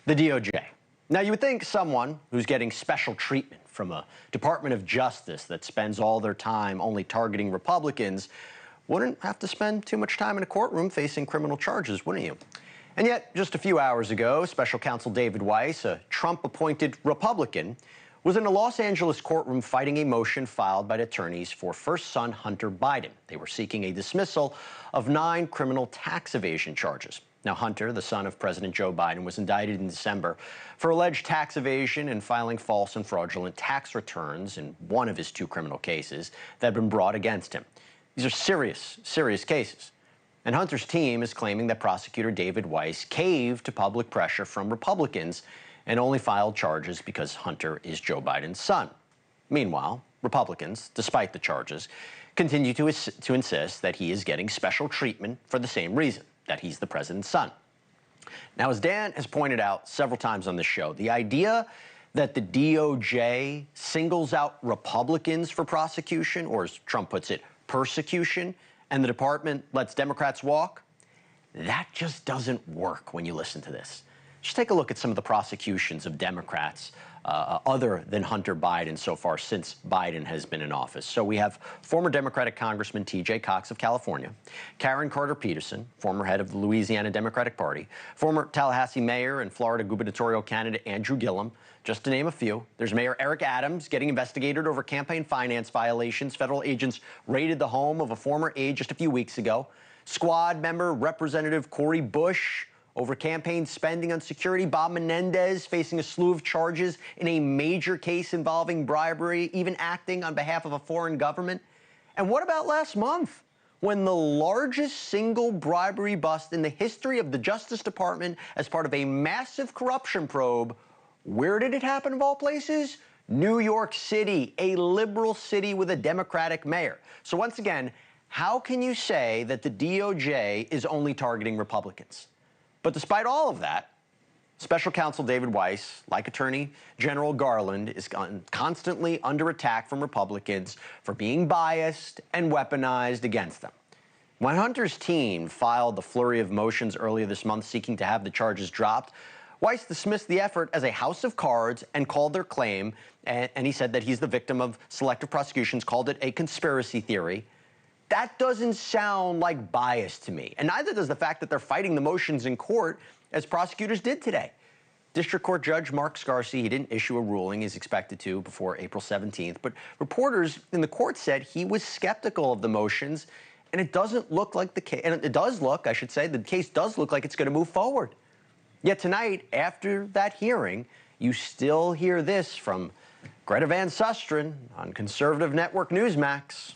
The DOJ. Now, you would think someone who's getting special treatment from a Department of Justice that spends all their time only targeting Republicans wouldn't have to spend too much time in a courtroom facing criminal charges, wouldn't you? And yet, just a few hours ago, special counsel David Weiss, a Trump-appointed Republican, was in a Los Angeles courtroom fighting a motion filed by attorneys for first son Hunter Biden. They were seeking a dismissal of 9 criminal tax evasion charges. Now, Hunter, the son of President Joe Biden, was indicted in December for alleged tax evasion and filing false and fraudulent tax returns in one of his 2 criminal cases that had been brought against him. These are serious, serious cases. And Hunter's team is claiming that prosecutor David Weiss caved to public pressure from Republicans and only filed charges because Hunter is Joe Biden's son. Meanwhile, Republicans, despite the charges, continue to insist that he is getting special treatment for the same reason, that he's the president's son. Now, as Dan has pointed out several times on this show, the idea that the DOJ singles out Republicans for prosecution, or as Trump puts it, persecution, and the department lets Democrats walk, that just doesn't work when you listen to this. Just take a look at some of the prosecutions of Democrats other than Hunter Biden so far since Biden has been in office. So we have former Democratic Congressman T.J. Cox of California, Karen Carter Peterson, former head of the Louisiana Democratic Party, former Tallahassee mayor and Florida gubernatorial candidate Andrew Gillum, just to name a few. There's Mayor Eric Adams getting investigated over campaign finance violations. Federal agents raided the home of a former aide just a few weeks ago. Squad member Representative Cori Bush over campaign spending on security. Bob Menendez facing a slew of charges in a major case involving bribery, even acting on behalf of a foreign government. And what about last month, when the largest single bribery bust in the history of the Justice Department as part of a massive corruption probe, where did it happen of all places? New York City, a liberal city with a Democratic mayor. So once again, how can you say that the DOJ is only targeting Republicans? But despite all of that, special counsel David Weiss, like Attorney General Garland, is constantly under attack from Republicans for being biased and weaponized against them. When Hunter's team filed the flurry of motions earlier this month seeking to have the charges dropped, Weiss dismissed the effort as a house of cards and called their claim, and he said that he's the victim of selective prosecutions, called it a conspiracy theory. That doesn't sound like bias to me, and neither does the fact that they're fighting the motions in court, as prosecutors did today. District Court Judge Mark Scarsi, he didn't issue a ruling. He's expected to before April 17th, but reporters in the court said he was skeptical of the motions, and it doesn't look like the case, and it does look, I should say, the case does look like it's going to move forward. Yet tonight, after that hearing, you still hear this from Greta Van Susteren on conservative network Newsmax.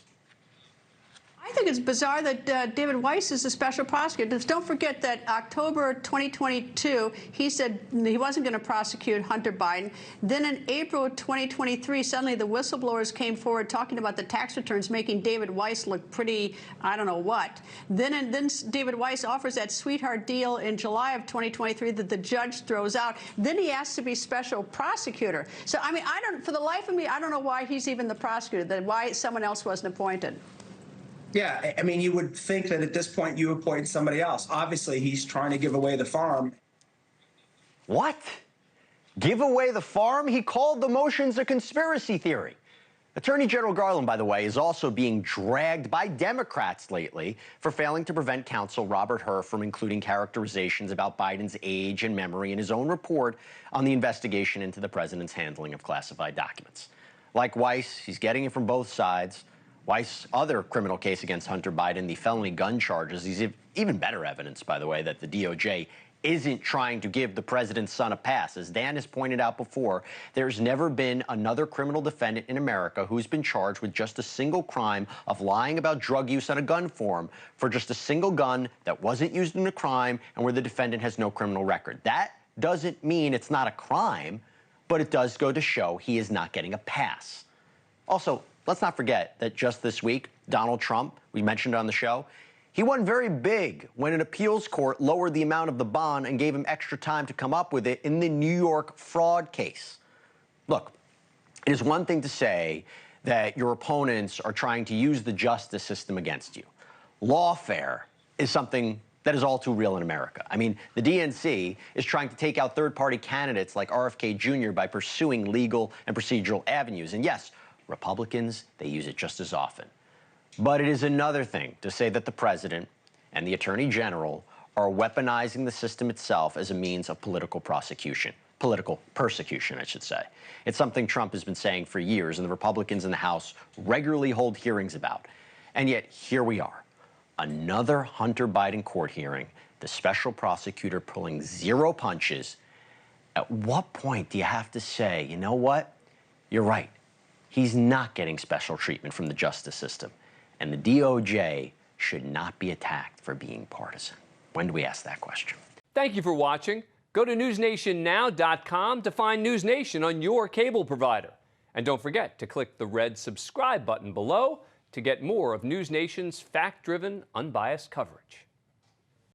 I think it's bizarre that David Weiss is the special prosecutor. Just don't forget that October 2022, he said he wasn't going to prosecute Hunter Biden. Then in April 2023, suddenly the whistleblowers came forward talking about the tax returns, making David Weiss look pretty, I don't know what. Then David Weiss offers that sweetheart deal in July of 2023 that the judge throws out. Then he asks to be special prosecutor. So, I mean, for the life of me, I don't know why he's even the prosecutor, why someone else wasn't appointed. Yeah, I mean, you would think that at this point you appoint somebody else. Obviously, he's trying to give away the farm. What? Give away the farm? He called the motions a conspiracy theory. Attorney General Garland, by the way, is also being dragged by Democrats lately for failing to prevent counsel Robert Hur from including characterizations about Biden's age and memory in his own report on the investigation into the president's handling of classified documents. Like Weiss, he's getting it from both sides. Weiss' other criminal case against Hunter Biden, the felony gun charges, is even better evidence, by the way, that the DOJ isn't trying to give the president's son a pass. As Dan has pointed out before, there's never been another criminal defendant in America who's been charged with just a single crime of lying about drug use on a gun form for just a single gun that wasn't used in a crime and where the defendant has no criminal record. That doesn't mean it's not a crime, but it does go to show he is not getting a pass. Also, let's not forget that just this week, Donald Trump, we mentioned on the show, he won very big when an appeals court lowered the amount of the bond and gave him extra time to come up with it in the New York fraud case. Look, it is one thing to say that your opponents are trying to use the justice system against you. Lawfare is something That is all too real in America. I mean, the DNC is trying to take out third-party candidates like RFK Jr. by pursuing legal and procedural avenues. And yes, Republicans, they use it just as often. But it is another thing to say that the president and the attorney general are weaponizing the system itself as a means of political persecution, I should say. It's something Trump has been saying for years, and the Republicans in the House regularly hold hearings about. And yet, here we are. Another Hunter Biden court hearing, the special prosecutor pulling zero punches. At what point do you have to say, you know what? You're right. He's not getting special treatment from the justice system. And the DOJ should not be attacked for being partisan. When do we ask that question? Thank you for watching. Go to newsnationnow.com to find News Nation on your cable provider. And don't forget to click the red subscribe button below to get more of News Nation's fact-driven, unbiased coverage.